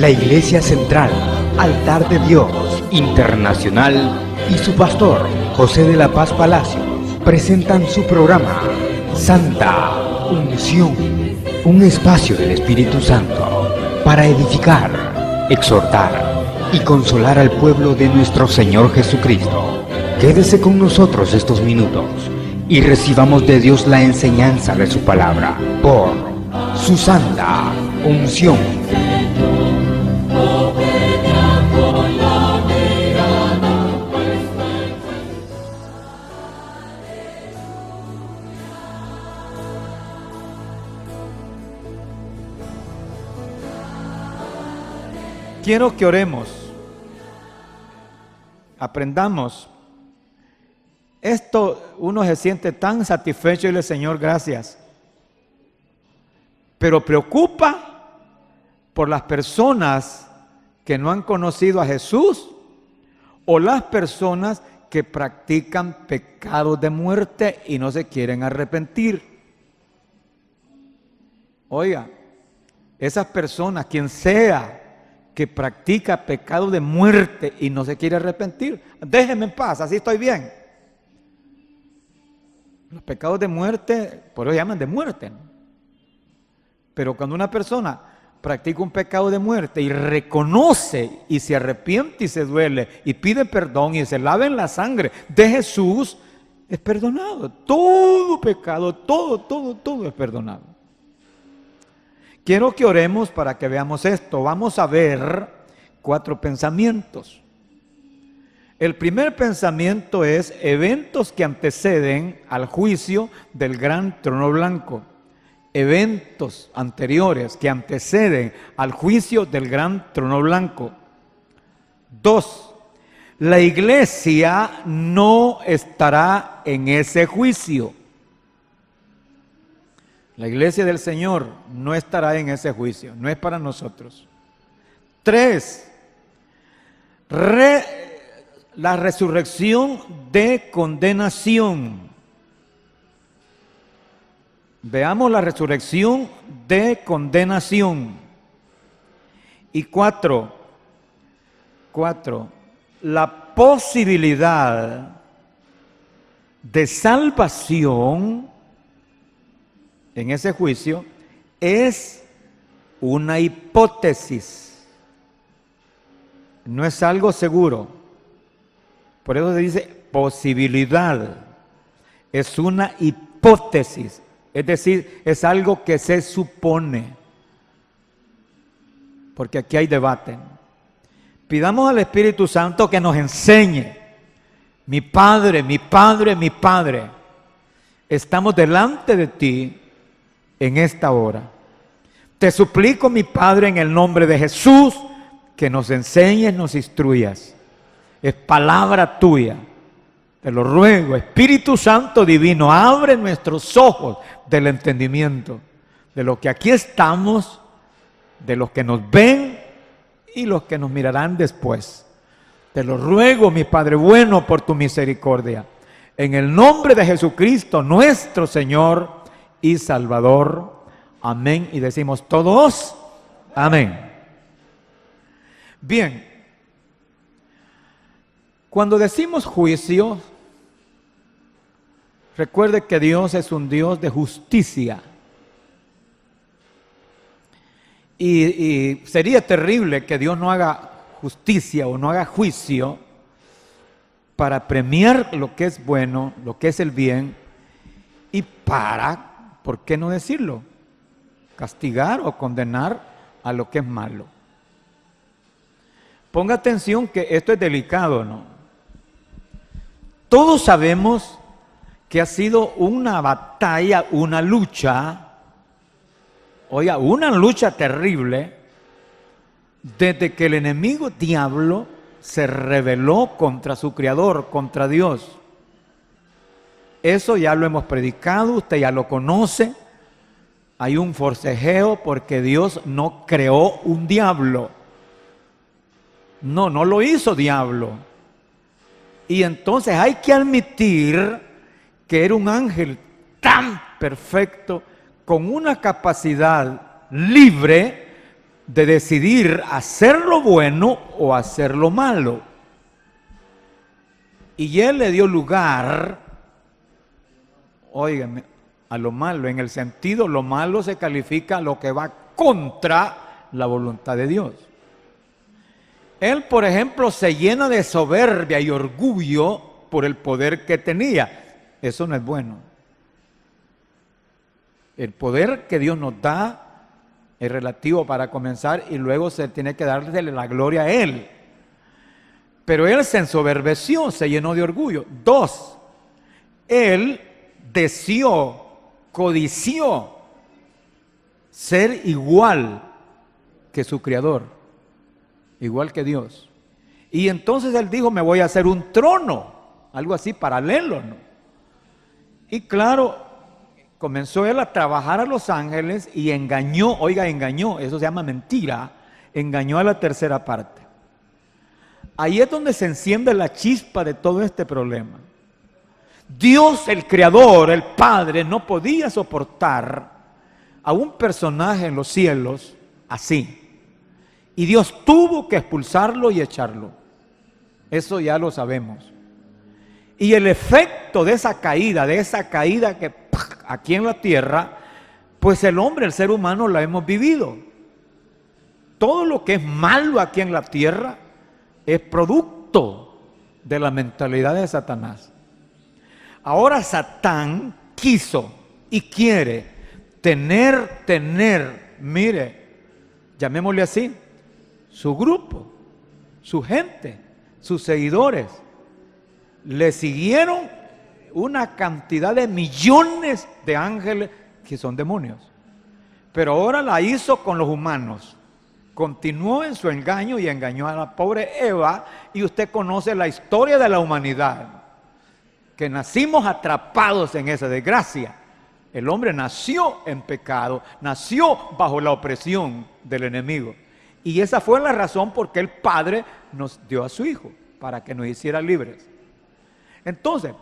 La Iglesia Central, Altar de Dios Internacional y su pastor, José de la Paz Palacios, presentan su programa Santa Unción, un espacio del Espíritu Santo para edificar, exhortar y consolar al pueblo de nuestro Señor Jesucristo. Quédese con nosotros estos minutos y recibamos de Dios la enseñanza de su palabra por su Santa Unción. Quiero que oremos, aprendamos. Esto uno se siente tan satisfecho y le Señor, gracias. Pero preocupa por las personas que no han conocido a Jesús o las personas que practican pecados de muerte y no se quieren arrepentir. Oiga, esas personas, quien sea que practica pecado de muerte y no se quiere arrepentir, déjeme en paz, así estoy bien. Los pecados de muerte, por eso llaman de muerte, ¿no? Pero cuando una persona practica un pecado de muerte y reconoce y se arrepiente y se duele y pide perdón y se lava en la sangre de Jesús, es perdonado. Todo pecado, todo es perdonado. Quiero que oremos para que veamos esto. Vamos a ver 4 pensamientos. El primer pensamiento es eventos que anteceden al juicio del gran trono blanco. Eventos anteriores que anteceden al juicio del gran trono blanco. 2. La iglesia no estará en ese juicio. La iglesia del Señor no estará en ese juicio, no es para nosotros. 3. La resurrección de condenación. Veamos la resurrección de condenación. Y 4. La posibilidad de salvación en ese juicio es una hipótesis, no es algo seguro. Por eso se dice posibilidad, es una hipótesis, es decir, es algo que se supone, porque aquí hay debate. Pidamos al Espíritu Santo que nos enseñe. Mi Padre, estamos delante de ti en esta hora. Te suplico, mi Padre, en el nombre de Jesús, que nos enseñes, nos instruyas. Es palabra tuya. Te lo ruego, Espíritu Santo divino, abre nuestros ojos del entendimiento, de lo que aquí estamos, de los que nos ven y los que nos mirarán después. Te lo ruego, mi Padre bueno, por tu misericordia. En el nombre de Jesucristo, nuestro Señor y Salvador. Amén. Y decimos todos, amén. Bien, cuando decimos juicio, recuerde que Dios es un Dios de justicia. Y sería terrible que Dios no haga justicia o no haga juicio para premiar lo que es bueno, lo que es el bien, y para, ¿por qué no decirlo?, castigar o condenar a lo que es malo. Ponga atención que esto es delicado, ¿no? Todos sabemos que ha sido una batalla, una lucha, oiga, una lucha terrible, desde que el enemigo diablo se rebeló contra su creador, contra Dios. Eso ya lo hemos predicado, usted ya lo conoce. Hay un forcejeo porque Dios no creó un diablo. No lo hizo diablo. Y entonces hay que admitir que era un ángel tan perfecto, con una capacidad libre de decidir hacer lo bueno o hacer lo malo. Y él le dio lugar, óigame, a lo malo. En el sentido, lo malo se califica a lo que va contra la voluntad de Dios. Él, por ejemplo, se llena de soberbia y orgullo por el poder que tenía. Eso no es bueno. El poder que Dios nos da es relativo para comenzar y luego se tiene que darle la gloria a Él. Pero Él se ensoberbeció, se llenó de orgullo. 2, Él deseó, codició ser igual que su Creador, igual que Dios. Y entonces Él dijo, me voy a hacer un trono, algo así paralelo, ¿no? Y claro, comenzó Él a trabajar a los ángeles y engañó, oiga, engañó, eso se llama mentira, engañó a la tercera parte. Ahí es donde se enciende la chispa de todo este problema. Dios, el Creador, el Padre, no podía soportar a un personaje en los cielos así. Y Dios tuvo que expulsarlo y echarlo. Eso ya lo sabemos. Y el efecto de esa caída que aquí en la tierra, pues el hombre, el ser humano, la hemos vivido. Todo lo que es malo aquí en la tierra es producto de la mentalidad de Satanás. Ahora Satán quiso y quiere tener, mire, llamémosle así, su grupo, su gente, sus seguidores. Le siguieron una cantidad de millones de ángeles que son demonios. Pero ahora la hizo con los humanos. Continuó en su engaño y engañó a la pobre Eva. Y usted conoce la historia de la humanidad, que nacimos atrapados en esa desgracia. El hombre nació en pecado, nació bajo la opresión del enemigo. Y esa fue la razón por que el Padre nos dio a su Hijo, para que nos hiciera libres. Entonces,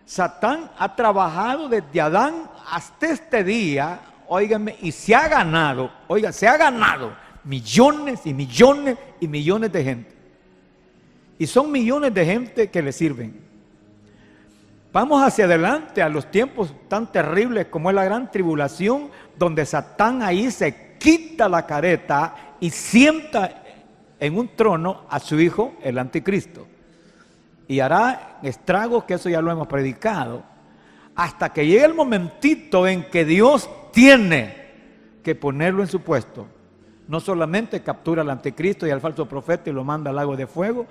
Satán ha trabajado desde Adán hasta este día, óigame, y se ha ganado millones y millones y millones de gente. Y son millones de gente que le sirven. Vamos hacia adelante a los tiempos tan terribles como es la gran tribulación, donde Satán ahí se quita la careta y sienta en un trono a su hijo, el anticristo. Y hará estragos, que eso ya lo hemos predicado, hasta que llegue el momentito en que Dios tiene que ponerlo en su puesto. No solamente captura al anticristo y al falso profeta y lo manda al lago de fuego,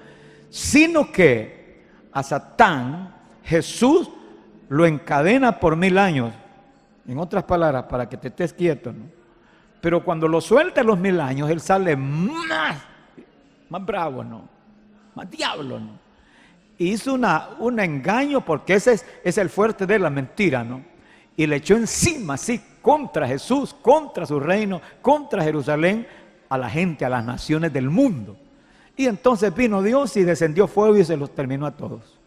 sino que a Satán Jesús lo encadena por 1000 años. En otras palabras, para que te estés quieto, ¿no? Pero cuando lo suelta los 1000 años, él sale más bravo, ¿no? Más diablo, ¿no? Hizo un engaño, porque ese es el fuerte de la mentira, ¿no? Y le echó encima, así, contra Jesús, contra su reino, contra Jerusalén, a la gente, a las naciones del mundo. Y entonces vino Dios y descendió fuego y se los terminó a todos.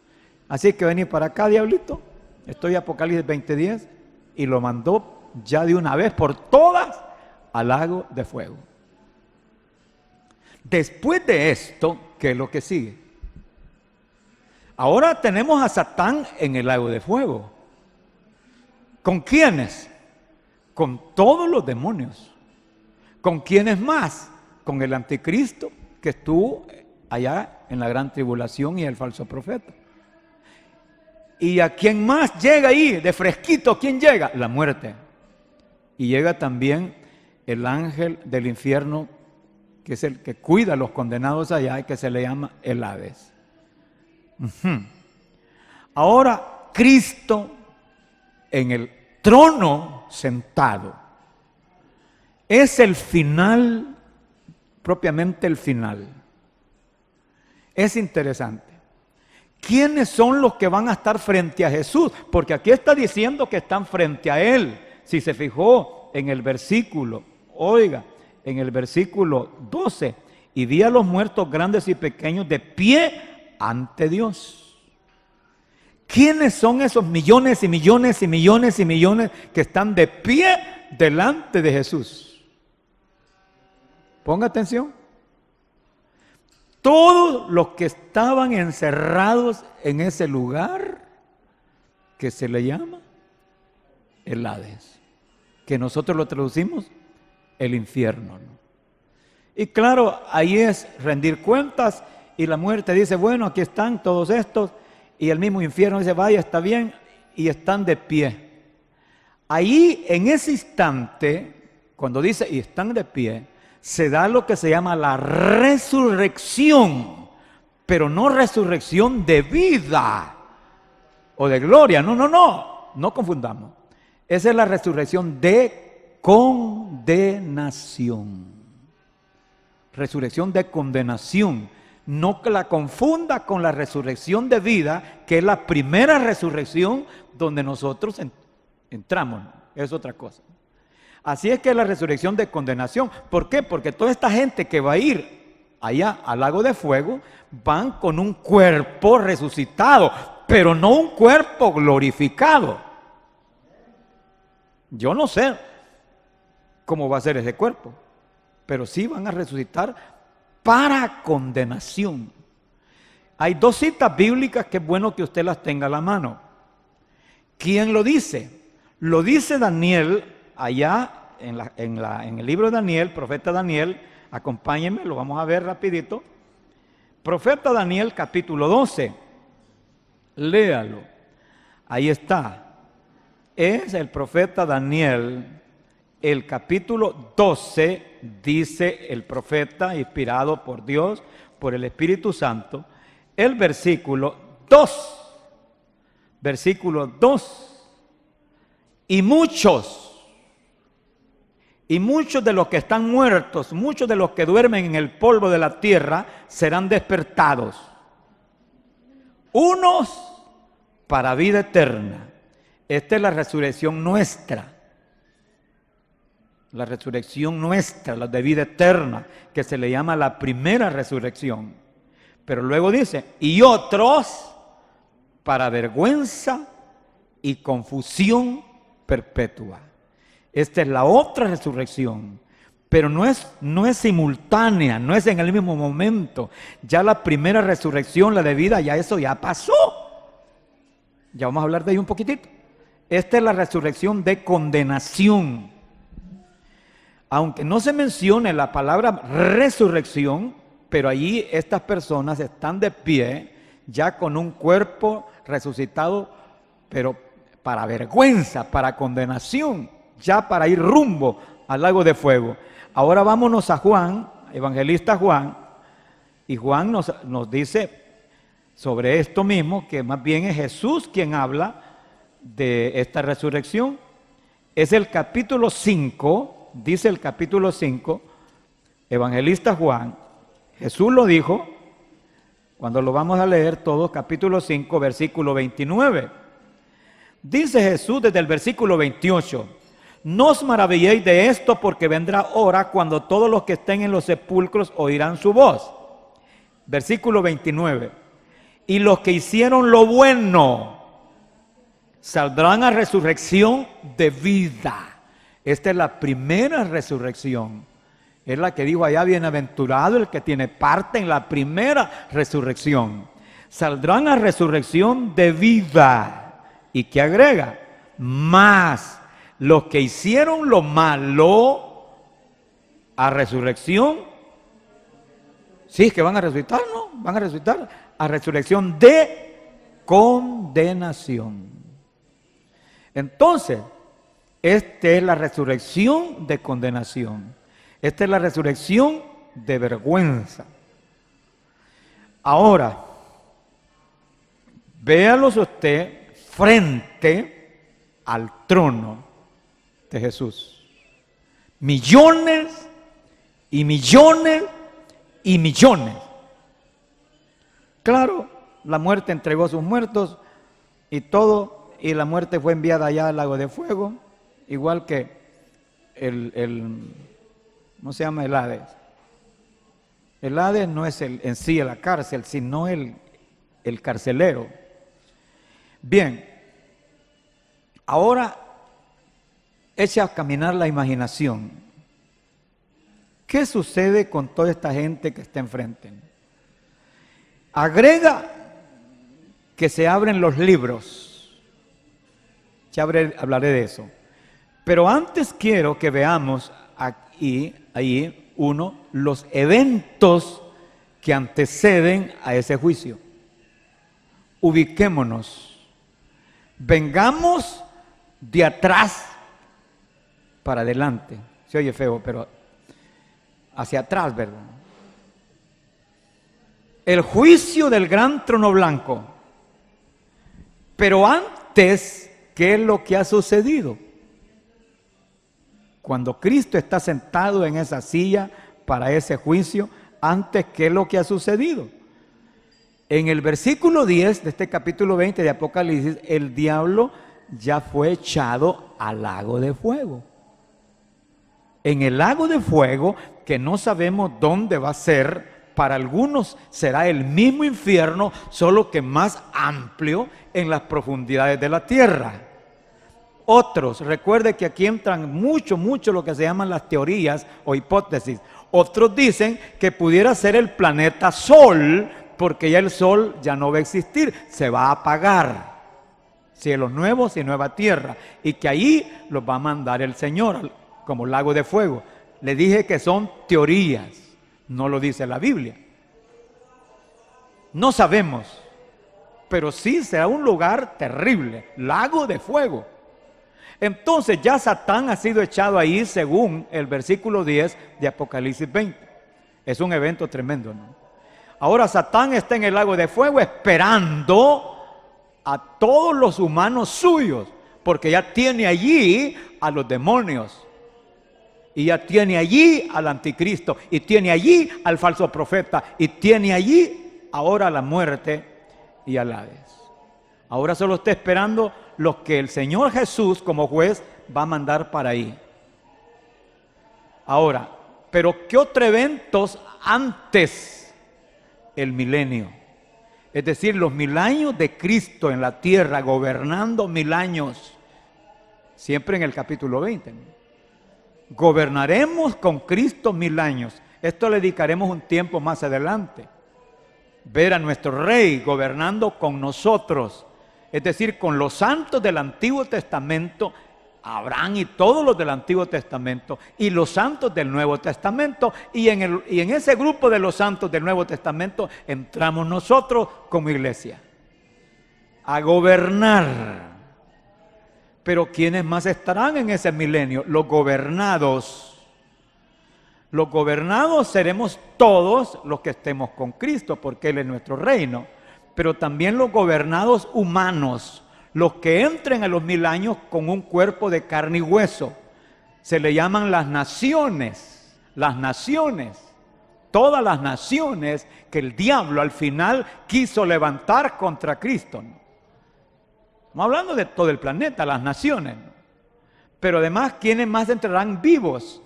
Así que vení para acá, diablito. Estoy en Apocalipsis 20:10 y lo mandó ya de una vez por todas al lago de fuego. Después de esto, ¿qué es lo que sigue? Ahora tenemos a Satán en el lago de fuego. ¿Con quiénes? Con todos los demonios. ¿Con quiénes más? Con el anticristo que estuvo allá en la gran tribulación y el falso profeta. ¿Y a quién más llega ahí? De fresquito, ¿quién llega? La muerte. Y llega también el ángel del infierno, que es el que cuida a los condenados allá y que se le llama el Hades. Ahora Cristo en el trono sentado es el final, propiamente el final. Es interesante. ¿Quiénes son los que van a estar frente a Jesús? Porque aquí está diciendo que están frente a Él. Si se fijó en el versículo, oiga, en el versículo 12, y vi a los muertos grandes y pequeños de pie ante Dios. ¿Quiénes son esos millones y millones y millones y millones que están de pie delante de Jesús? Ponga atención. Todos los que estaban encerrados en ese lugar que se le llama el Hades, que nosotros lo traducimos el infierno, ¿no? Y claro, ahí es rendir cuentas y la muerte dice, bueno, aquí están todos estos, y el mismo infierno dice, vaya, está bien, y están de pie. Ahí, en ese instante, cuando dice, y están de pie, se da lo que se llama la resurrección, pero no resurrección de vida o de gloria, no confundamos. Esa es la resurrección de condenación. Resurrección de condenación. No que la confunda con la resurrección de vida, que es la primera resurrección donde nosotros entramos. Es otra cosa. Así es que es la resurrección de condenación. ¿Por qué? Porque toda esta gente que va a ir allá al lago de fuego, van con un cuerpo resucitado, pero no un cuerpo glorificado. Yo no sé cómo va a ser ese cuerpo, pero sí van a resucitar para condenación. Hay dos citas bíblicas que es bueno que usted las tenga a la mano. ¿Quién lo dice? Lo dice Daniel allá en el libro de Daniel, profeta Daniel. Acompáñenme, lo vamos a ver rapidito. Profeta Daniel capítulo 12. Léalo. Ahí está. Es el profeta Daniel. El capítulo 12, dice el profeta, inspirado por Dios, por el Espíritu Santo, el versículo 2. Versículo 2. Y muchos de los que están muertos, muchos de los que duermen en el polvo de la tierra, serán despertados. Unos para vida eterna. Esta es la resurrección nuestra. La resurrección nuestra, la de vida eterna, que se le llama la primera resurrección. Pero luego dice, y otros para vergüenza y confusión perpetua. Esta es la otra resurrección, pero no es simultánea, no es en el mismo momento. Ya la primera resurrección, la de vida, ya eso ya pasó. Ya vamos a hablar de ello un poquitito. Esta es la resurrección de condenación. Aunque no se mencione la palabra resurrección, pero allí estas personas están de pie, ya con un cuerpo resucitado, pero para vergüenza, para condenación, ya para ir rumbo al lago de fuego. Ahora vámonos a Juan, evangelista Juan, y Juan nos dice sobre esto mismo, que más bien es Jesús quien habla de esta resurrección. Es el capítulo 5. Dice el capítulo 5, evangelista Juan, Jesús lo dijo, cuando lo vamos a leer todo, capítulo 5, versículo 29. Dice Jesús desde el versículo 28, no os maravilléis de esto, porque vendrá hora cuando todos los que estén en los sepulcros oirán su voz. Versículo 29, y los que hicieron lo bueno saldrán a resurrección de vida. Esta es la primera resurrección. Es la que dijo allá, bienaventurado el que tiene parte en la primera resurrección. Saldrán a resurrección de vida. ¿Y qué agrega? Más los que hicieron lo malo a resurrección. Sí, es que van a resucitar, ¿no? Van a resucitar a resurrección de condenación. Entonces, esta es la resurrección de condenación. Esta es la resurrección de vergüenza. Ahora, véalos usted frente al trono de Jesús. Millones y millones y millones. Claro, la muerte entregó sus muertos y todo, y la muerte fue enviada allá al lago de fuego. Igual que ¿cómo se llama? El Hades. El Hades no es en sí la cárcel, sino el carcelero. Bien, ahora echa a caminar la imaginación. ¿Qué sucede con toda esta gente que está enfrente? Agrega que se abren los libros. Ya hablaré de eso. Pero antes quiero que veamos ahí, los eventos que anteceden a ese juicio. Ubiquémonos. Vengamos de atrás para adelante. Se oye feo, pero hacia atrás, ¿verdad? El juicio del gran trono blanco. Pero antes, ¿qué es lo que ha sucedido? Cuando Cristo está sentado en esa silla para ese juicio, antes, ¿qué es lo que ha sucedido? En el versículo 10 de este capítulo 20 de Apocalipsis, el diablo ya fue echado al lago de fuego. En el lago de fuego, que no sabemos dónde va a ser, para algunos será el mismo infierno, solo que más amplio en las profundidades de la tierra. Otros, recuerde que aquí entran mucho lo que se llaman las teorías o hipótesis. Otros dicen que pudiera ser el planeta Sol, porque ya el Sol ya no va a existir, se va a apagar. Cielos nuevos y nueva tierra. Y que ahí los va a mandar el Señor, como lago de fuego. Le dije que son teorías, no lo dice la Biblia. No sabemos, pero sí será un lugar terrible, lago de fuego. Entonces ya Satán ha sido echado ahí según el versículo 10 de Apocalipsis 20. Es un evento tremendo, ¿no? Ahora Satán está en el lago de fuego esperando a todos los humanos suyos, porque ya tiene allí a los demonios, y ya tiene allí al anticristo, y tiene allí al falso profeta, y tiene allí ahora la muerte y al Hades. Ahora solo está esperando los que el Señor Jesús como juez va a mandar para ahí. Ahora, pero ¿qué otros eventos antes el milenio? Es decir, los 1000 años de Cristo en la tierra, gobernando 1000 años, siempre en el capítulo 20. Gobernaremos con Cristo 1000 años. Esto le dedicaremos un tiempo más adelante. Ver a nuestro Rey gobernando con nosotros. Es decir, con los santos del Antiguo Testamento, Abraham y todos los del Antiguo Testamento, y los santos del Nuevo Testamento, y en ese grupo de los santos del Nuevo Testamento entramos nosotros como iglesia a gobernar. Pero ¿quiénes más estarán en ese milenio? Los gobernados. Los gobernados seremos todos los que estemos con Cristo, porque Él es nuestro reino. Pero también los gobernados humanos, los que entren a los 1000 años con un cuerpo de carne y hueso. Se le llaman las naciones, todas las naciones que el diablo al final quiso levantar contra Cristo, ¿no? Estamos hablando de todo el planeta, las naciones, ¿no? Pero además, ¿quiénes más entrarán vivos?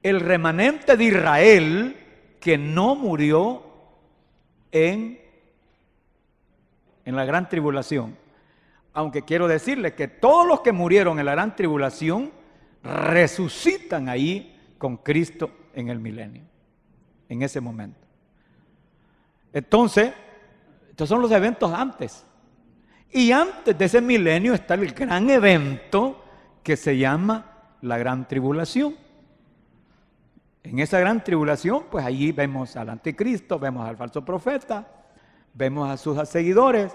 El remanente de Israel que no murió en la gran tribulación. Aunque quiero decirles que todos los que murieron en la gran tribulación resucitan ahí con Cristo en el milenio, en ese momento. Entonces, estos son los eventos antes. Y antes de ese milenio está el gran evento que se llama la gran tribulación. En esa gran tribulación, pues allí vemos al anticristo, vemos al falso profeta, vemos a sus seguidores,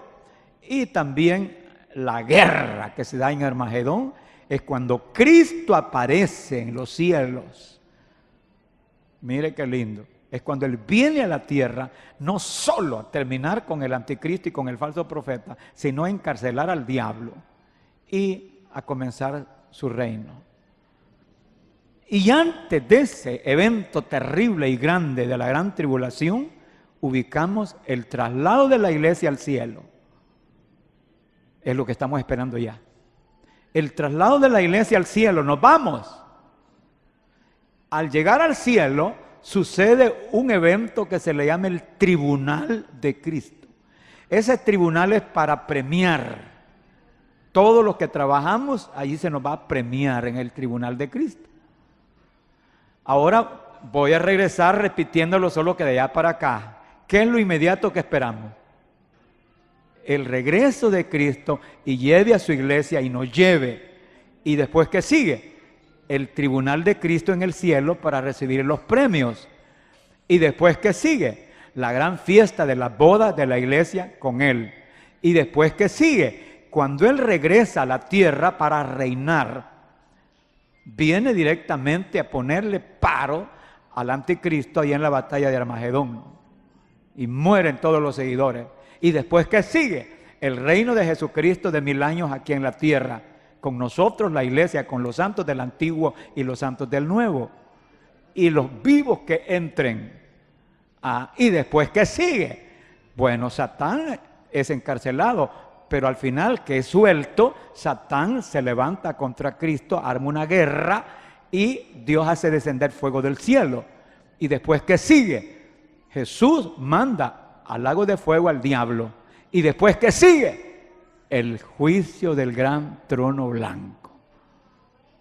y también la guerra que se da en Armagedón es cuando Cristo aparece en los cielos. Mire qué lindo. Es cuando Él viene a la tierra, no solo a terminar con el anticristo y con el falso profeta, sino a encarcelar al diablo y a comenzar su reino. Y antes de ese evento terrible y grande de la gran tribulación, ubicamos el traslado de la iglesia al cielo. Es lo que estamos esperando ya. El traslado de la iglesia al cielo, nos vamos. Al llegar al cielo, sucede un evento que se le llama el tribunal de Cristo. Ese tribunal es para premiar. Todos los que trabajamos, allí se nos va a premiar en el tribunal de Cristo. Ahora voy a regresar repitiéndolo solo que de allá para acá. ¿Qué es lo inmediato que esperamos? El regreso de Cristo y lleve a su iglesia y nos lleve. Y después, ¿qué sigue? El tribunal de Cristo en el cielo para recibir los premios. Y después, ¿qué sigue? La gran fiesta de las bodas de la iglesia con Él. Y después, ¿qué sigue? Cuando Él regresa a la tierra para reinar, viene directamente a ponerle paro al anticristo ahí en la batalla de Armagedón. Y mueren todos los seguidores. Y después, ¿qué sigue? El reino de Jesucristo de 1000 años aquí en la tierra. Con nosotros, la iglesia, con los santos del Antiguo y los santos del Nuevo. Y los vivos que entren. Y después, ¿qué sigue? Bueno, Satán es encarcelado, pero al final que es suelto, Satán se levanta contra Cristo, arma una guerra y Dios hace descender fuego del cielo. Y después, ¿qué sigue? Jesús manda al lago de fuego al diablo. Y después, ¿qué sigue? El juicio del gran trono blanco.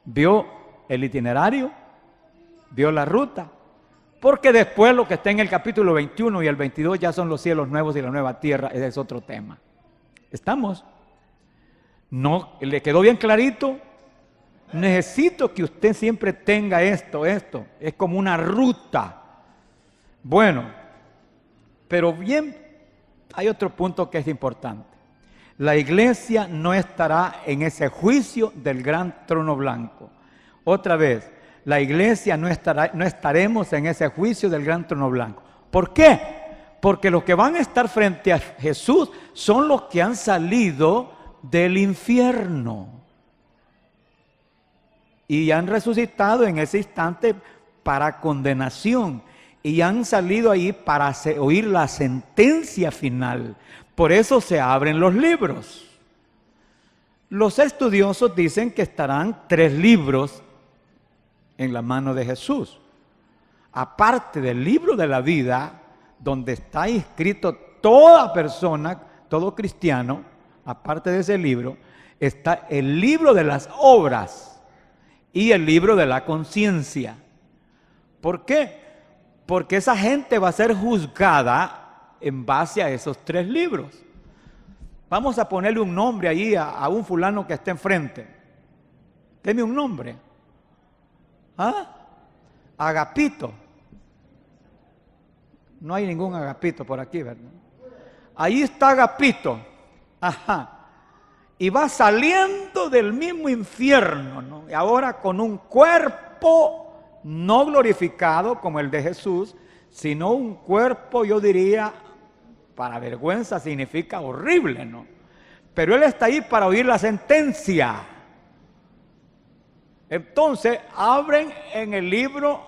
¿Vio el itinerario? ¿Vio la ruta? Porque después lo que está en el capítulo 21 y el 22 ya son los cielos nuevos y la nueva tierra. Ese es otro tema. ¿Estamos? ¿No? ¿Le quedó bien clarito? Necesito que usted siempre tenga esto. Es como una ruta. Bueno, pero bien, hay otro punto que es importante. La iglesia no estará en ese juicio del gran trono blanco. Otra vez, la iglesia no estaremos en ese juicio del gran trono blanco. ¿Por qué? Porque los que van a estar frente a Jesús son los que han salido del infierno y han resucitado en ese instante para condenación y han salido ahí para oír la sentencia final. Por eso se abren los libros. Los estudiosos dicen que estarán 3 libros en la mano de Jesús. Aparte del libro de la vida, donde está inscrito toda persona, todo cristiano, aparte de ese libro, está el libro de las obras y el libro de la conciencia. ¿Por qué? Porque esa gente va a ser juzgada en base a esos 3 libros. Vamos a ponerle un nombre ahí a un fulano que esté enfrente. Deme un nombre. Agapito. No hay ningún Agapito por aquí, ¿verdad? Ahí está Agapito. Y va saliendo del mismo infierno, ¿no? Y ahora con un cuerpo no glorificado como el de Jesús, sino un cuerpo, yo diría, para vergüenza significa horrible, ¿no? Pero él está ahí para oír la sentencia. Entonces abren en el libro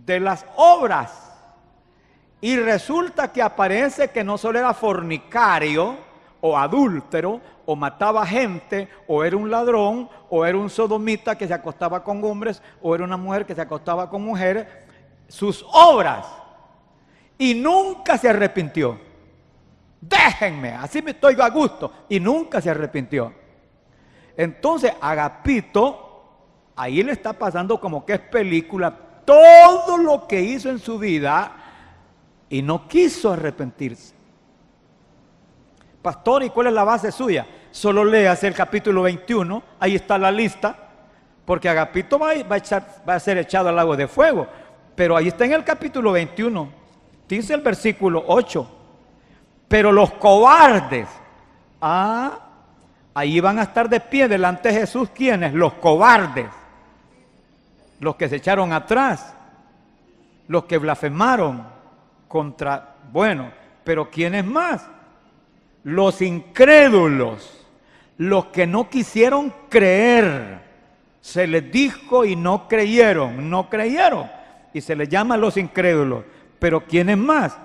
de las obras y resulta que aparece que no solo era fornicario o adúltero o mataba gente o era un ladrón o era un sodomita que se acostaba con hombres o era una mujer que se acostaba con mujeres, sus obras, y nunca se arrepintió. Déjenme, así me estoy a gusto, y nunca se arrepintió. Entonces Agapito, ahí le está pasando como que es película todo lo que hizo en su vida y no quiso arrepentirse. Pastor, ¿y cuál es la base suya? Solo léase el capítulo 21, ahí está la lista, porque Agapito va a ser echado al lago de fuego, pero ahí está en el capítulo 21, dice el versículo 8, pero los cobardes, ahí van a estar de pie delante de Jesús, ¿quiénes? Los cobardes, los que se echaron atrás, los que blasfemaron contra, pero ¿quiénes más? Los incrédulos, los que no quisieron creer, se les dijo y no creyeron, y se les llama los incrédulos. Pero ¿quiénes más?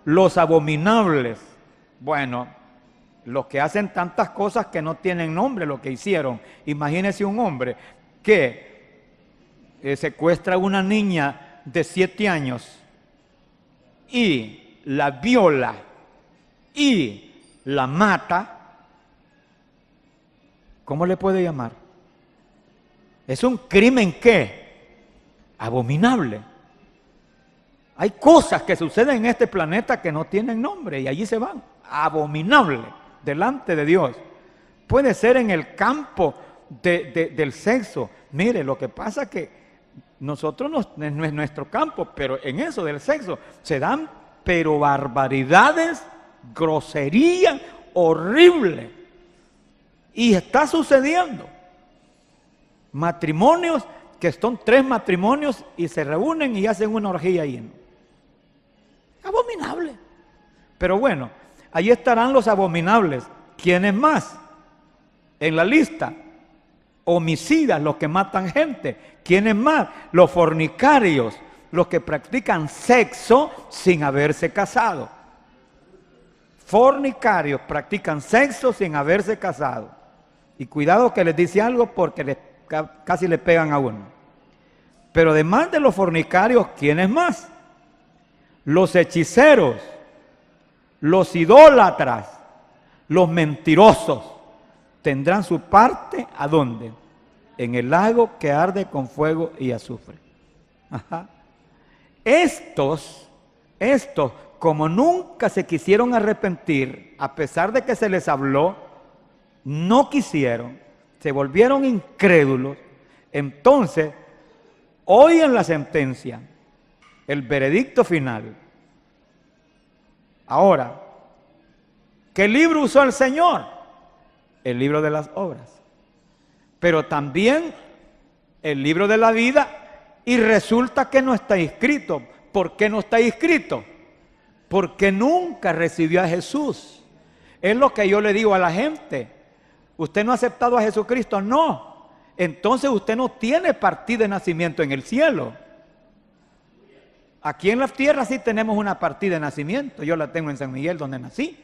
Los abominables, los que hacen tantas cosas que no tienen nombre, lo que hicieron. Imagínese un hombre que secuestra a una niña de 7 años y la viola y la mata. ¿Cómo le puede llamar? Es un crimen, ¿qué? Abominable. Hay cosas que suceden en este planeta que no tienen nombre y allí se van. Abominable delante de Dios. Puede ser en el campo del sexo. Mire, lo que pasa es que nosotros no es nuestro campo, pero en eso del sexo se dan pero barbaridades, groserías, horribles. Y está sucediendo. Matrimonios que son 3 matrimonios y se reúnen y hacen una orgía ahí. Abominable. Pero bueno, ahí estarán los abominables. ¿Quiénes más? En la lista. Homicidas, los que matan gente. ¿Quiénes más? Los fornicarios, los que practican sexo sin haberse casado. Fornicarios practican sexo sin haberse casado. Y cuidado que les dice algo porque casi le pegan a uno. Pero además de los fornicarios, ¿quiénes más? Los hechiceros, los idólatras, los mentirosos, tendrán su parte, ¿a dónde? En el lago que arde con fuego y azufre. Ajá. Estos, como nunca se quisieron arrepentir, a pesar de que se les habló, no quisieron, se volvieron incrédulos, entonces oyen la sentencia, el veredicto final. Ahora, ¿qué libro usó el Señor? El libro de las obras. Pero también el libro de la vida, y resulta que no está inscrito. ¿Por qué no está inscrito? Porque nunca recibió a Jesús. Es lo que yo le digo a la gente. ¿Usted no ha aceptado a Jesucristo? No. Entonces usted no tiene partida de nacimiento en el cielo. Aquí en la tierra sí tenemos una partida de nacimiento. Yo la tengo en San Miguel, donde nací.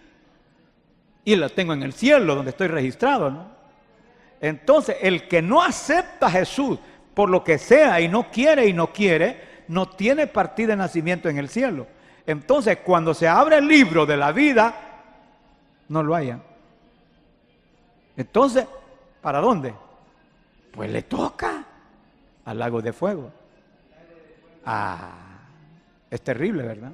Y la tengo en el cielo, donde estoy registrado, ¿no? Entonces, el que no acepta a Jesús, por lo que sea, y no quiere, no tiene partida de nacimiento en el cielo. Entonces, cuando se abre el libro de la vida, no lo haya. Entonces, ¿para dónde? Pues le toca al lago de fuego. Es terrible, ¿verdad?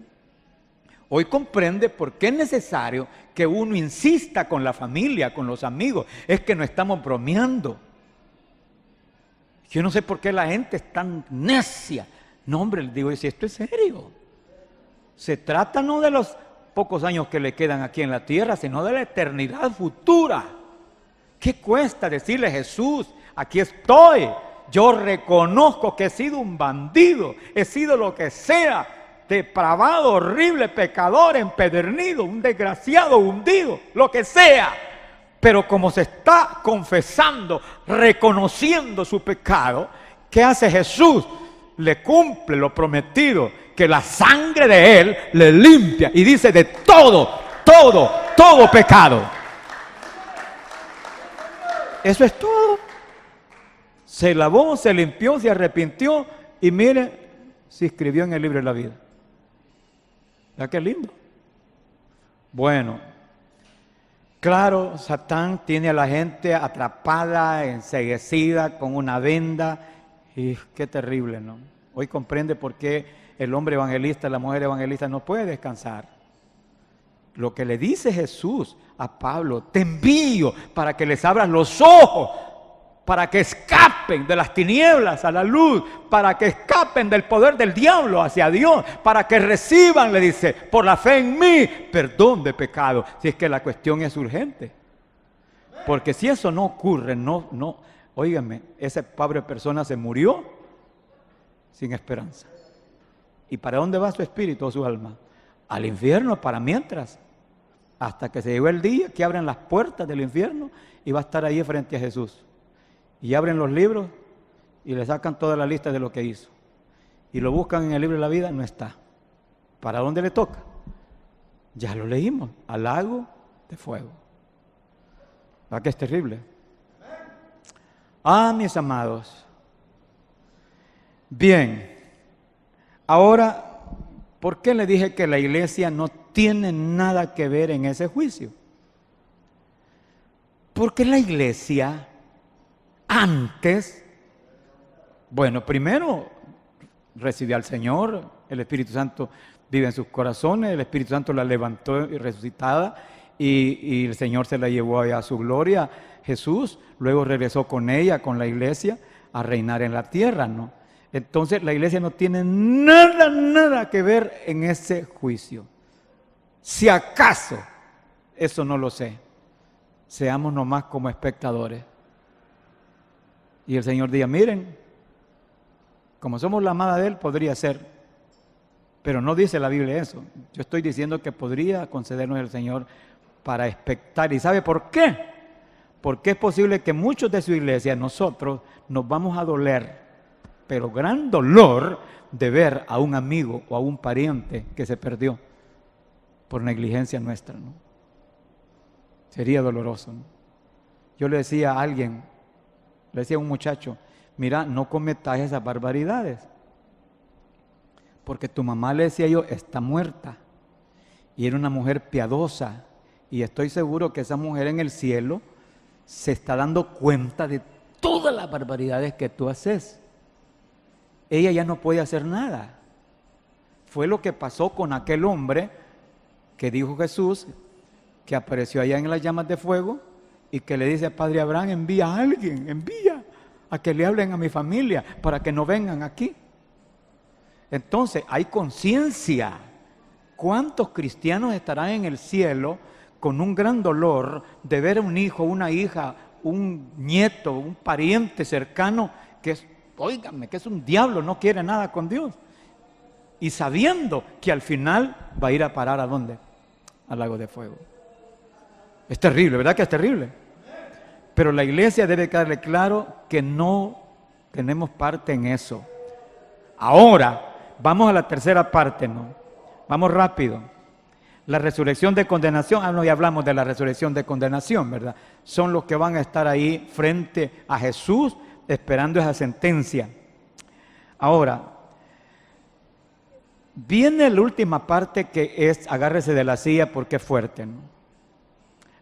Hoy comprende por qué es necesario que uno insista con la familia, con los amigos. Es que no estamos bromeando. Yo no sé por qué la gente es tan necia. No, hombre, le digo, si esto es serio. Se trata no de los pocos años que le quedan aquí en la tierra, sino de la eternidad futura. ¿Qué cuesta decirle a Jesús, aquí estoy? Yo reconozco que he sido un bandido, he sido lo que sea, depravado, horrible, pecador, empedernido, un desgraciado, hundido, lo que sea. Pero como se está confesando, reconociendo su pecado, ¿qué hace Jesús? Le cumple lo prometido, que la sangre de Él le limpia y dice de todo pecado. Eso es todo. Se lavó, se limpió, se arrepintió y mire, se inscribió en el libro de la vida. ¿Verdad qué lindo? Bueno, claro, Satán tiene a la gente atrapada, enceguecida, con una venda, y qué terrible, ¿no? Hoy comprende por qué el hombre evangelista, la mujer evangelista no puede descansar. Lo que le dice Jesús a Pablo, te envío para que les abras los ojos, para que escapen de las tinieblas a la luz, para que escapen del poder del diablo hacia Dios, para que reciban, le dice, por la fe en mí, perdón de pecado. Si es que la cuestión es urgente. Porque si eso no ocurre, óigame, esa pobre persona se murió sin esperanza. ¿Y para dónde va su espíritu o su alma? Al infierno para mientras, hasta que se llegó el día que abren las puertas del infierno y va a estar ahí frente a Jesús. Y abren los libros y le sacan toda la lista de lo que hizo. Y lo buscan en el libro de la vida, no está. ¿Para dónde le toca? Ya lo leímos, al lago de fuego. ¿Verdad que es terrible? Mis amados. Bien, ahora, ¿por qué le dije que la iglesia no tiene nada que ver en ese juicio? Porque la iglesia antes, bueno, primero recibió al Señor, El Espíritu Santo vive en sus corazones, el Espíritu Santo la levantó resucitada y el Señor se la llevó allá a su gloria, Jesús, luego regresó con ella, con la iglesia, a reinar en la tierra, ¿no? Entonces la iglesia no tiene nada que ver en ese juicio. Si acaso, eso no lo sé, seamos nomás como espectadores. Y el Señor diga, miren, como somos la amada de Él, podría ser. Pero no dice la Biblia eso. Yo estoy diciendo que podría concedernos el Señor para expectar. ¿Y sabe por qué? Porque es posible que muchos de su iglesia, nosotros, nos vamos a doler, pero gran dolor de ver a un amigo o a un pariente que se perdió por negligencia nuestra, ¿no? Sería doloroso, ¿no? Yo le decía a alguien, le decía a un muchacho, mira, no cometas esas barbaridades. Porque tu mamá, le decía yo, está muerta. Y era una mujer piadosa. Y estoy seguro que esa mujer en el cielo se está dando cuenta de todas las barbaridades que tú haces. Ella ya no puede hacer nada. Fue lo que pasó con aquel hombre que dijo Jesús, que apareció allá en las llamas de fuego y que le dice a Padre Abraham, envía a alguien, envía a que le hablen a mi familia para que no vengan aquí. Entonces hay conciencia. ¿Cuántos cristianos estarán en el cielo con un gran dolor de ver a un hijo, una hija, un nieto, un pariente cercano que es, óigame, que es un diablo, no quiere nada con Dios? Y sabiendo que al final va a ir a parar ¿a dónde? Al lago de fuego. Es terrible, ¿verdad que es terrible? Pero la iglesia debe quedarle claro que no tenemos parte en eso. Ahora, vamos a la tercera parte, ¿no? Vamos rápido. La resurrección de condenación, no, ya hablamos de la resurrección de condenación, ¿verdad? Son los que van a estar ahí frente a Jesús esperando esa sentencia. Ahora, viene la última parte que es, agárrese de la silla porque es fuerte, ¿no?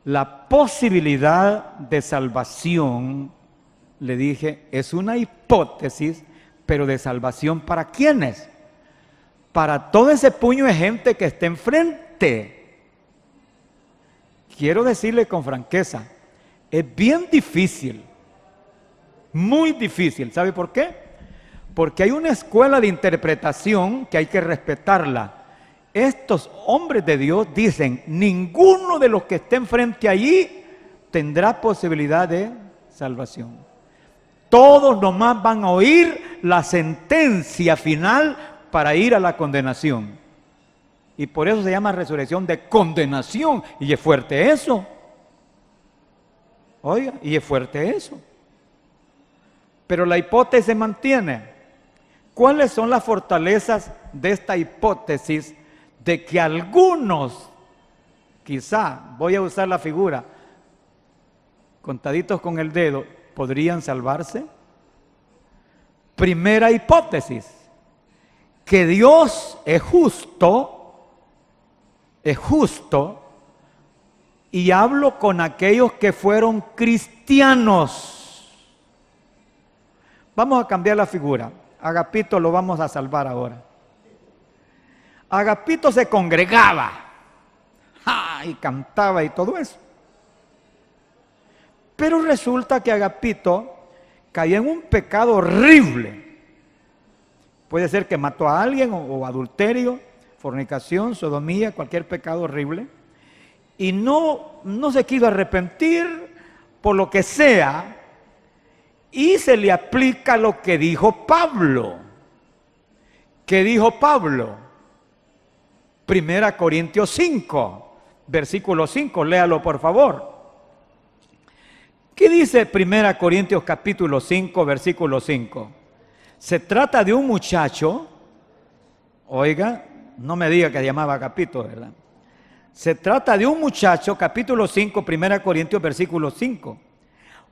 La posibilidad de salvación, le dije, es una hipótesis, pero de salvación ¿para quiénes? Para todo ese puño de gente que está enfrente. Quiero decirle con franqueza, es bien difícil, muy difícil. ¿Sabe por qué? Porque hay una escuela de interpretación que hay que respetarla. Estos hombres de Dios dicen, ninguno de los que estén frente allí tendrá posibilidad de salvación. Todos nomás van a oír la sentencia final para ir a la condenación. Y por eso se llama resurrección de condenación. Y es fuerte eso. Oiga, y es fuerte eso. Pero la hipótesis se mantiene. ¿Cuáles son las fortalezas de esta hipótesis de que algunos, quizá, voy a usar la figura, contaditos con el dedo, podrían salvarse? Primera hipótesis, que Dios es justo, y hablo con aquellos que fueron cristianos. Vamos a cambiar la figura. Agapito lo vamos a salvar ahora. Agapito se congregaba y cantaba y todo eso. Pero resulta que Agapito cayó en un pecado horrible. Puede ser que mató a alguien o adulterio, fornicación, sodomía, cualquier pecado horrible. Y no se quiso arrepentir por lo que sea. Y se le aplica lo que dijo Pablo. ¿Qué dijo Pablo? 1 Corintios 5, versículo 5, léalo por favor. ¿Qué dice 1 Corintios capítulo 5, versículo 5? Se trata de un muchacho, oiga, no me diga que se llamaba Agapito, ¿verdad? Se trata de un muchacho, capítulo 5, 1 Corintios, versículo 5.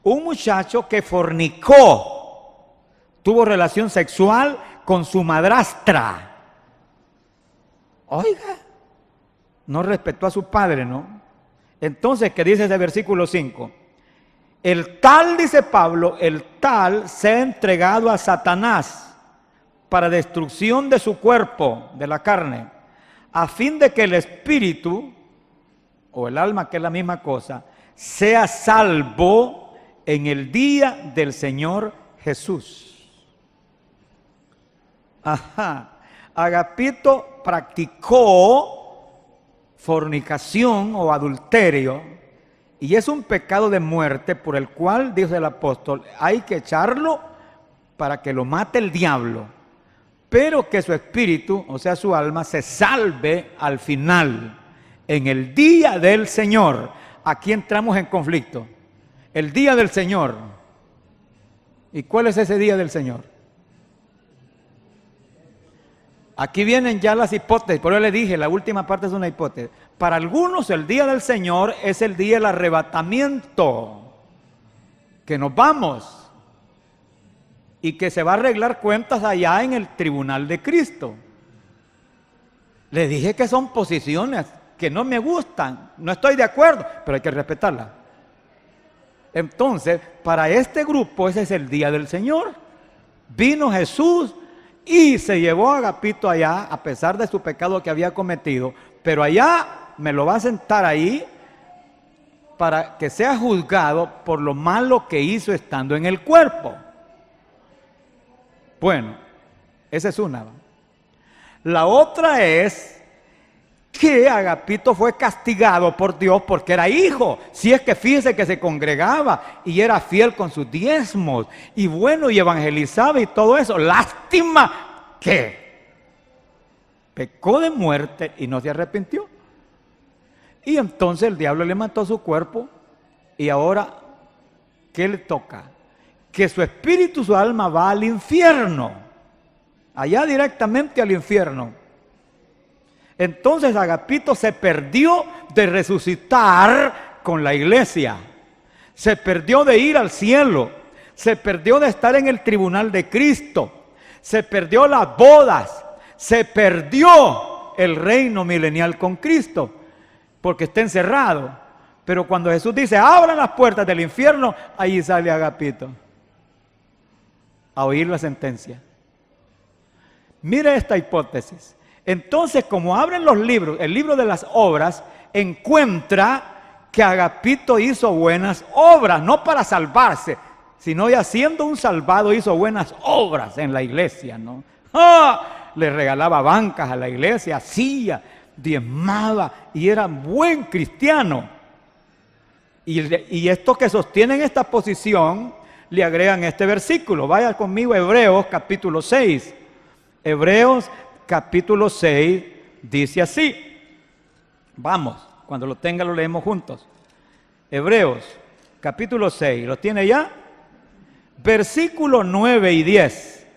Un muchacho que fornicó, tuvo relación sexual con su madrastra. Oiga, no respetó a su padre, ¿no? Entonces, ¿qué dice ese versículo 5? El tal, dice Pablo, el tal se ha entregado a Satanás para destrucción de su cuerpo, de la carne, a fin de que el espíritu, o el alma, que es la misma cosa, sea salvo en el día del Señor Jesús. Ajá. Agapito practicó fornicación o adulterio, y es un pecado de muerte por el cual, dice el apóstol, hay que echarlo para que lo mate el diablo, pero que su espíritu, o sea su alma, se salve al final, en el día del Señor. Aquí entramos en conflicto. El día del Señor. ¿Y cuál es ese día del Señor? Aquí vienen ya las hipótesis, por eso le dije, la última parte es una hipótesis. Para algunos el día del Señor es el día del arrebatamiento, que nos vamos y que se va a arreglar cuentas allá en el tribunal de Cristo. Le dije que son posiciones que no me gustan, no estoy de acuerdo, pero hay que respetarlas. Entonces, para este grupo ese es el día del Señor. Vino Jesús y se llevó a Agapito allá, a pesar de su pecado que había cometido, pero allá me lo va a sentar ahí para que sea juzgado por lo malo que hizo estando en el cuerpo. Bueno, esa es una. La otra es que Agapito fue castigado por Dios porque era hijo. Si es que fíjese que se congregaba y era fiel con sus diezmos y bueno, y evangelizaba y todo eso. Lástima que pecó de muerte y no se arrepintió. Y entonces el diablo le mató su cuerpo y ahora, ¿qué le toca? Que su espíritu, su alma va al infierno, allá directamente al infierno. Entonces Agapito se perdió de resucitar con la iglesia, se perdió de ir al cielo, se perdió de estar en el tribunal de Cristo, se perdió las bodas, se perdió el reino milenial con Cristo, porque está encerrado. Pero cuando Jesús dice, abran las puertas del infierno, ahí sale Agapito a oír la sentencia. Mire esta hipótesis. Entonces, como abren los libros, el libro de las obras, encuentra que Agapito hizo buenas obras, no para salvarse, sino ya siendo un salvado hizo buenas obras en la iglesia, ¿no? ¡Ah! Le regalaba bancas a la iglesia, hacía, diezmaba y era buen cristiano. Y estos que sostienen esta posición le agregan este versículo. Vaya conmigo a Hebreos capítulo 6. Hebreos capítulo 6 dice así. Vamos, cuando lo tenga lo leemos juntos. Hebreos capítulo 6, ¿lo tiene ya? Versículos 9 y 10.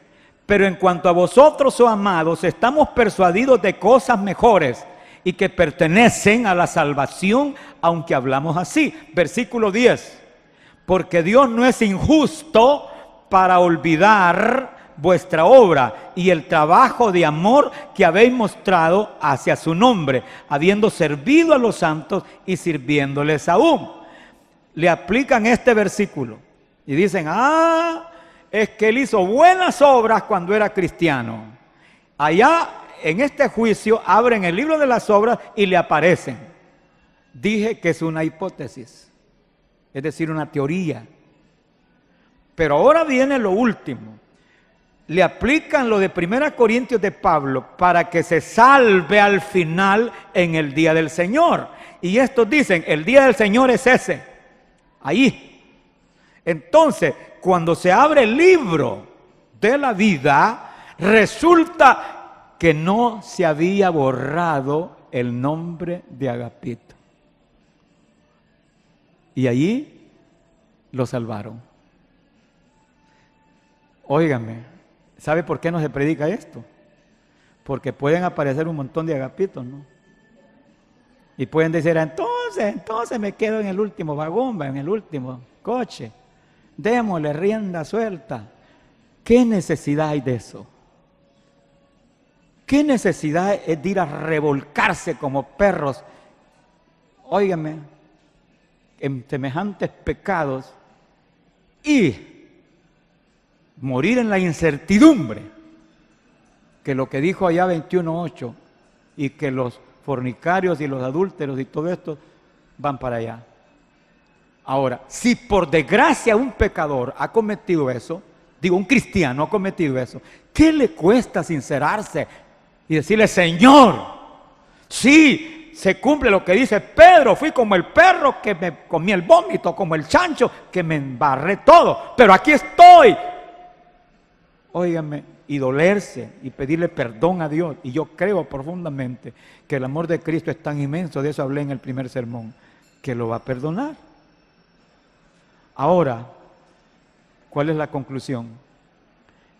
Pero en cuanto a vosotros, oh amados, estamos persuadidos de cosas mejores y que pertenecen a la salvación, aunque hablamos así. Versículo 10. Porque Dios no es injusto para olvidar vuestra obra y el trabajo de amor que habéis mostrado hacia su nombre, habiendo servido a los santos y sirviéndoles aún. Le aplican este versículo y dicen, es que él hizo buenas obras cuando era cristiano. Allá en este juicio abren el libro de las obras y le aparecen. Dije que es una hipótesis, es decir, una teoría. Pero ahora viene lo último. Le aplican lo de 1 Corintios de Pablo para que se salve al final en el día del Señor. Y estos dicen, el día del Señor es ese, ahí. Entonces, cuando se abre el libro de la vida, resulta que no se había borrado el nombre de Agapito. Y allí lo salvaron. Óigame, ¿sabe por qué no se predica esto? Porque pueden aparecer un montón de Agapitos, ¿no? Y pueden decir, entonces me quedo en el último vagón, en el último coche. Démosle rienda suelta. ¿Qué necesidad hay de eso? ¿Qué necesidad es de ir a revolcarse como perros? Óigame, en semejantes pecados y morir en la incertidumbre que lo que dijo allá 21:8 y que los fornicarios y los adúlteros y todo esto van para allá. Ahora, si por desgracia un pecador ha cometido eso, digo, un cristiano ha cometido eso, ¿qué le cuesta sincerarse y decirle: Señor, sí, se cumple lo que dice Pedro, fui como el perro que me comí el vómito, como el chancho que me embarré todo, pero aquí estoy? Óigame, y dolerse y pedirle perdón a Dios. Y yo creo profundamente que el amor de Cristo es tan inmenso, de eso hablé en el primer sermón, que lo va a perdonar. Ahora, ¿cuál es la conclusión?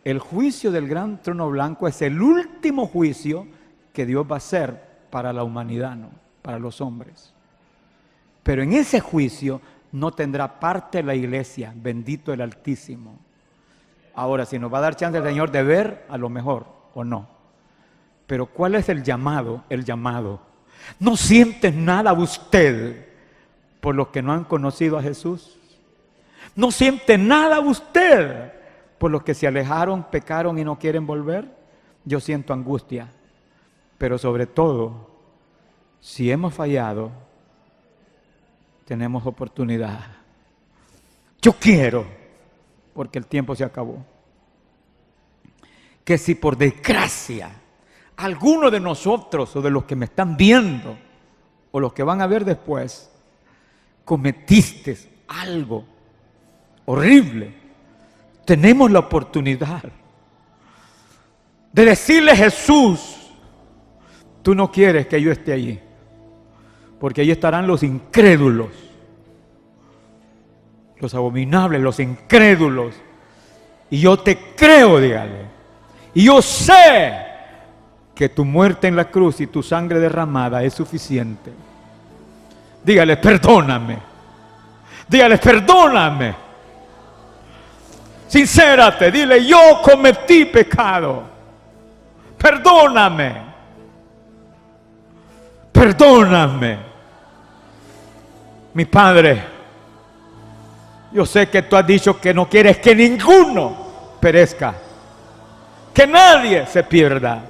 El juicio del gran trono blanco es el último juicio que Dios va a hacer para la humanidad, ¿no? Para los hombres. Pero en ese juicio no tendrá parte la iglesia, bendito el Altísimo. Ahora, si nos va a dar chance el Señor de ver, a lo mejor, o no. Pero ¿cuál es el llamado? El llamado. ¿No siente nada usted por los que no han conocido a Jesús? ¿No siente nada usted por los que se alejaron, pecaron y no quieren volver? Yo siento angustia. Pero sobre todo, si hemos fallado, tenemos oportunidad. Yo quiero, porque el tiempo se acabó, que si por desgracia alguno de nosotros o de los que me están viendo o los que van a ver después cometiste algo horrible, tenemos la oportunidad de decirle: Jesús, tú no quieres que yo esté allí, porque allí estarán los incrédulos, los abominables, los incrédulos, y yo te creo, dígale, y yo sé que tu muerte en la cruz y tu sangre derramada es suficiente. Dígale: perdóname. Dígale: perdóname. Sincérate, dile: yo cometí pecado. Perdóname. Perdóname. Mi Padre, yo sé que tú has dicho que no quieres que ninguno perezca, que nadie se pierda.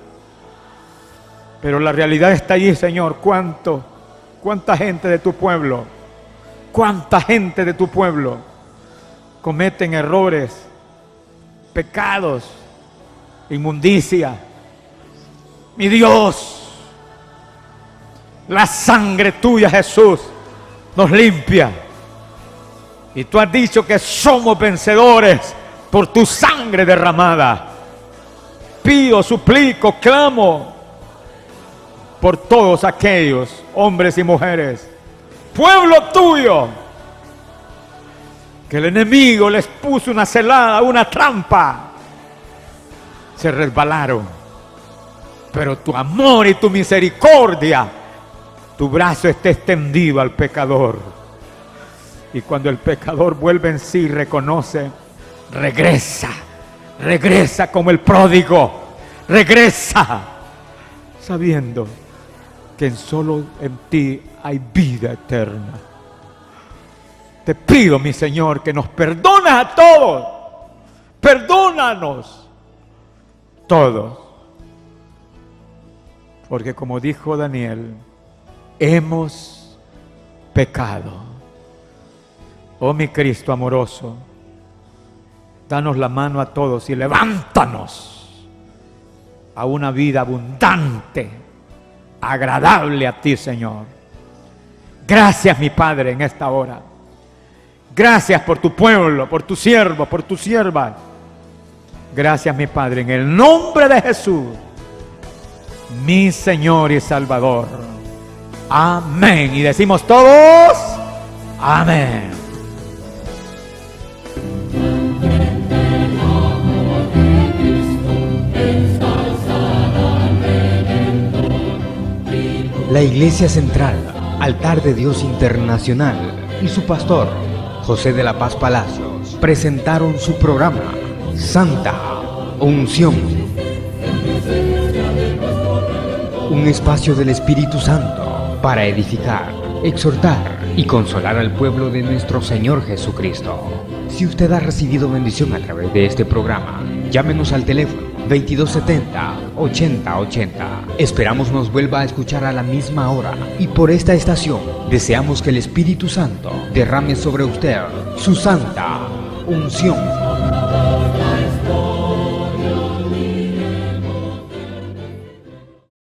Pero la realidad está allí, Señor. ¿Cuánta gente de tu pueblo, cuánta gente de tu pueblo cometen errores, pecados, inmundicia? Mi Dios, la sangre tuya, Jesús, nos limpia. Y tú has dicho que somos vencedores por tu sangre derramada. Pido, suplico, clamo por todos aquellos hombres y mujeres, pueblo tuyo, que el enemigo les puso una celada, una trampa, se resbalaron. Pero tu amor y tu misericordia, tu brazo está extendido al pecador. Y cuando el pecador vuelve en sí, reconoce, regresa como el pródigo, regresa sabiendo que solo en ti hay vida eterna. Te pido, mi Señor, que nos perdones a todos. Perdónanos todos. Porque como dijo Daniel, hemos pecado. Oh mi Cristo amoroso, danos la mano a todos y levántanos a una vida abundante, agradable a ti, Señor. Gracias, mi Padre, en esta hora. Gracias por tu pueblo, por tu siervo, por tu sierva. Gracias, mi Padre, en el nombre de Jesús, mi Señor y Salvador. Amén. Y decimos todos, amén. La Iglesia Central, Altar de Dios Internacional y su pastor, José de la Paz Palacios, presentaron su programa Santa Unción. Un espacio del Espíritu Santo para edificar, exhortar y consolar al pueblo de nuestro Señor Jesucristo. Si usted ha recibido bendición a través de este programa, llámenos al teléfono 2270-8080. Esperamos nos vuelva a escuchar a la misma hora y por esta estación deseamos que el Espíritu Santo derrame sobre usted su santa unción.